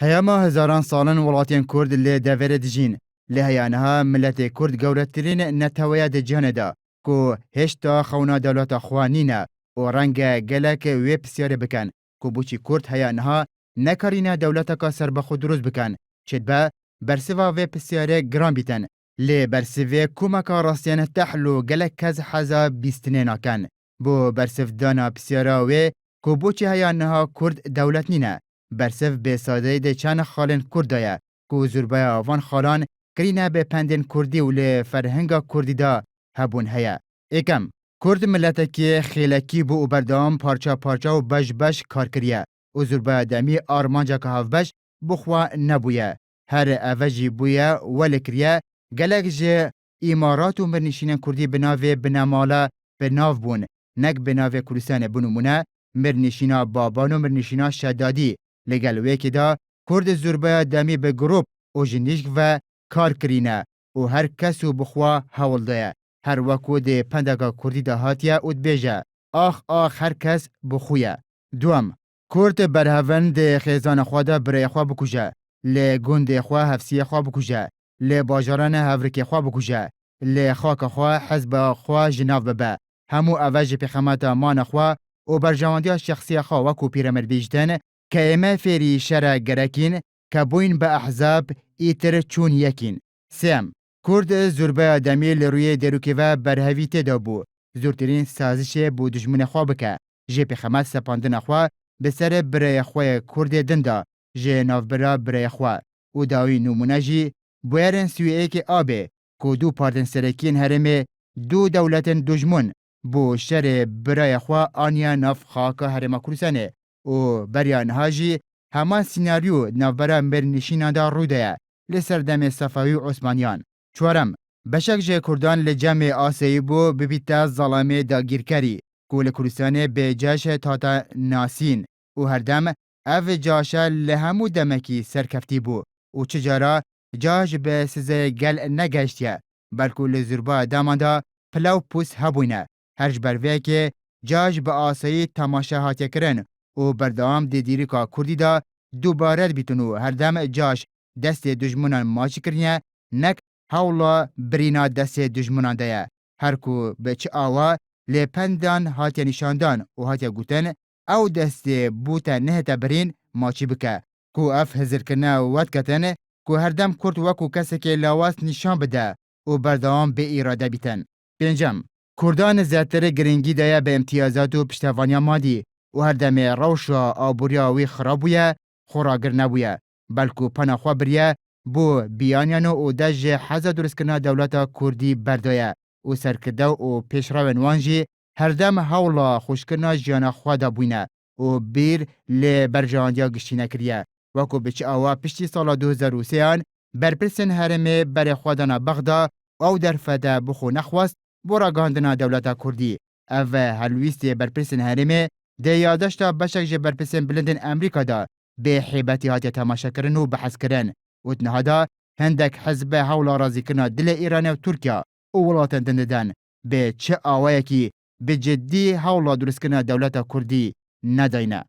هیاما هزاران سالن ولاتین کرد لی دور دجین. لی هیانها ملت کرد گورترین نتویا دجانه دا که هشتا خونا دولت خوانینه و رنگ گلک وی بسیار بکن که بوچی کرد هیانها نکارینه دولت که سر بخود دروز بکن چید با برسوا وی بسیار گران بیتن لی برسوی کومکا راستین تحلو گلک کز حزا بیستنه ناکن بو برسف دانا بسیارا وی که بوچی هیانها کرد دولت نینه برسف به ساده ده چند خالن کردایه که زربای آوان خالان کرینه به پندن کردی و لی فرهنگا کردی دا هبون هیا. ایکم کرد ملت که خیلکی بو و بردام پارچا پارچا و بش بش کار کریه و زربای دمی آرمانجا که هاف بش بخوا نبویه. هر اوجی بویه ولی کریه گلک جه امارات و مرنشینن کردی بناوی بنامالا بناو بون نک بناوی کردستان بنومونه مرنشینا بابان و مرنشینا شدادی لگل ویکی دا کرد زربای دمی به گروپ و جنیشک و کار کرینه و هر کسو بخوا حول دایه. هر وکو ده پندگا کردی دا هاتیه و دبیجه آخ هر کس بخویه. دوم کرد برهون ده خیزان خواده برای خواه بکوشه لی گنده خواه هفسی خواه بکوشه لی باجاران هفرکی خواه بکوشه لی خاک خواه حزب خواه جناف ببه همو اوج پیخمت مان خواه و برجواندی شخصی خواه وکو پیرمر بیجتن که ایمه فیری شرع گرکین که بوین به احزاب ایتر چون یکین. سیم کرد زربه دمی لروی دروکی و برهوی تدا بو زورترین سازش بو دجمن خواه بکه جه پیخمت سپاندن خواه بسر برای خواه کرد دنده جه نافبرا برای خواه و داوی نمونه جی بویرن سوی ایک آبه که دو پارتن سرکین هرمه دو دولتن دجمن بو شر برای خواه آنیا ناف خاک هرما کرسانه و بریان هاجی همان سیناریو نافبرا مرنشینان دا رو دایه لسر دم صفاوی عثمانیان. چوارم بشک جه کردان لجمع آسیی بو ببیتا ظلامه دا گیرکری که لکرسانه به جاش تاتا ناسین و هر دم او جاشا لهمو دمکی سرکفتی بو و چجارا جاش به سزه گل نگشتیه بلکو لزربا داماندا پلاو پوس هبوینه هرج بروه که جاش به آسیی تماشا هاتیه کرن و بردام دیدیری که کردی دا دوباره بیتونو هر دم جاش دست دجمنان ماچی کرنیه نک حولا برینا دست دجمنان دایه هر کو به چه آوا لپندان هاتیه نشاندان و هاتیه گوتن او دست بوتا نهتا برین ماچی بکه کو اف هزر کرنه ود کتن کو هر دم کرد وکو کسی که لاواس نشان بده و بردام به ایراده بیتن. پنجم کردان زیادتر گرنگی دایه به امتیازات و پشتوانیا مادی و هر دم روشا آبوریا وی خرابویه خوراگر نبویه بلکو پناخوا بریه بو بیانیانو و دج حزا درستکرنا دولتا کردی بردایه و سرکده و پیشراون وانجی هر دم حولا خوشکرنا جیانا خوادا بوینه و بیر لی برجاندیا گشتینه کریه وکو بچه آوا پشتی سالا 2003 آن برپرسن هرمه بر خوادانا بغدا او در فده بخو نخواست برا گاندنا دولتا کردی او هلویست برپرسن هرمه ده یادشتا بشک جه برپرسن بلندن امریکا دا به حیبتی هاتی تماشا کرن و بحث کرن و تنهادا هندک حزب حولا رازی کرنا دل ایران و ترکیا و ولاتن دندن به چه آوائه کی به جدی حولا درست کرنا دولتا کردی نداینه.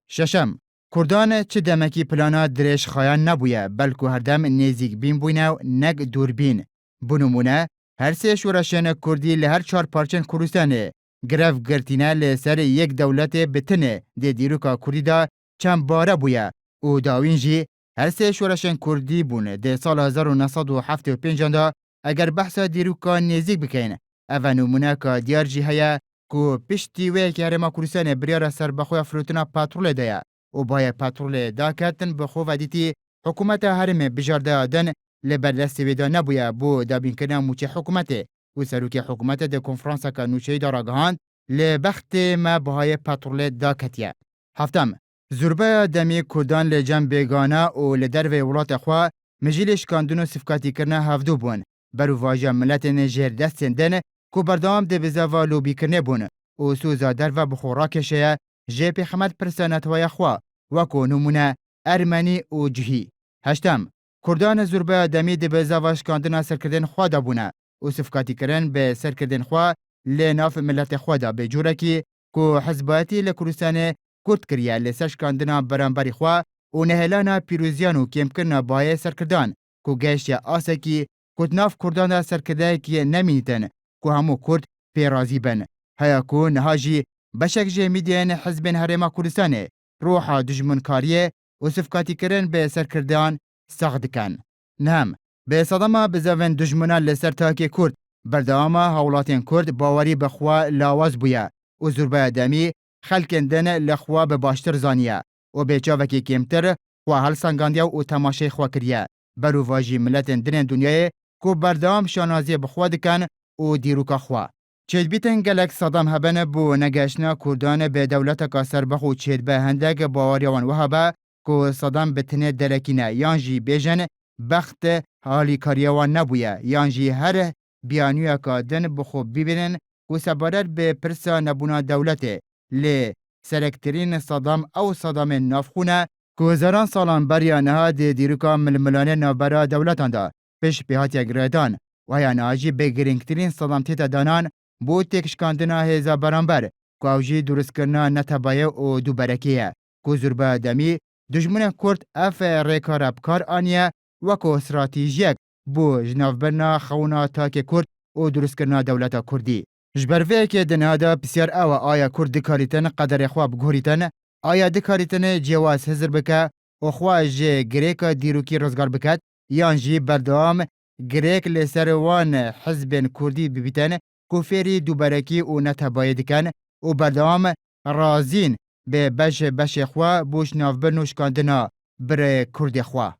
ششم کردان چه دمکی پلانا درش خایان نبویه بلکو هر دم نزیک بین بوینه و نگ دوربین بنمونه هر سه شورشن کردی لهر 4 پارچن کردستانه گرف گرتینه لسر یک دولت بتنه ده دیروکا کردی دا چند باره بویه و داوین جی هر سه شورشن کردی بونه ده سال 1975 دا اگر بحث دیروکا نزیک بکن او نمونه که دیار جی هیا که پشتی وی که هرما کردستان بریار سر بخوی فروتنا پاترول دایا و باید پاترول دا کتن بخو ودیتی حکومت هرم بجارده آدن لبردست ویدا نبویه بو دابین کنه موچه حکومته و سروک حکومت ده کنفرانسا که نوچه دا راگهاند لبخت ما بهای پاترول دا کتیه. هفتم زربه دمی کردان لجم بیگانه و لدر و ولات خواه مجیلش کاندون و صفکاتی کرنه هفدو بون برو واجه ملت نجر دستن دن که بردام ده بزاوا لوبی کرنه بون و سوزا در و بخورا کشه جه پیخمت پرسانت وی خواه وکو نمونه ارمنی و جهی. هشتم کردان زربه دمی ده بزاواش کاندون سرکردن خواه دا بونه و صفکاتی کرن به سرکردن خواه لناف ملت خواه دا به جوره که حزباتی لکردستان کرد کریه لسش کاندنا برانبری خواه و نهلانا پیروزیان و کمکرنا بایه سرکردان کو گشت آسکی کتناف کردان دا سرکرده که نمینیتن کو همو کرد پیرازی بن هیا کو نهاجی بشک جمیدین حزب هرما کردستانه روحا دجمنکاریه و صفقاتی کرن به سرکردان ساغ دکن. نهم به صدما بزاون دجمنان لسر تاکی کرد برداما هولاتین کرد باوری بخوا لاواز بویا و زربه دمی خلکندن لخوا به باشتر زانیه و به چاوکی کمتر و هل سنگاندیا و تماشای خوا کریه برو واجی ملتن دنین دنیای کو بردام شانازی بخوا دکن و دیروکا خوا. چید بیتن گلک صدام هبن بو نگشنا کردان به دولت کاسر بخو چید به هندگ باوریوان وهبه کو صدام بتنه درکینه یانجی بیجن بخت حالی کاریوان نبویه یانجی هر بیانویا کادن بخو ببینن کو سبارت به پرسا نبونا دولته لی سرکترین صدام او صدام نافخونه کو زران سالان بریا نها دیروکا ململانه نابرا دولتان دا پیش بیهاتیا گریدان و یا ناجی به گرینگترین صدام تیتا دانان بو تکشکاندنا هزا برانبر کو اوجی درست کرنا نتبایه و دو برکیه کو زربه دمی دجمن کرد اف ریکار ابکار آنیه و کو استراتیژیک بو جنافبرنا خونا تاک کرد و درست کرنا دولتا کردی. جبروه که دنهادا بسیار او آیا کرد دکاریتن قدر خواب گوریتن آیا دکاریتن جواز هزر بکه و خواه جه گریک دیروکی روزگار بکد یان جی بردوام گریک لسروان حزب کردی ببیتن کوفری دوبارکی و نتبایه دکن و بردوام رازین به بش خواه بوش نافبر نوشکاندنا بر کرد خواه.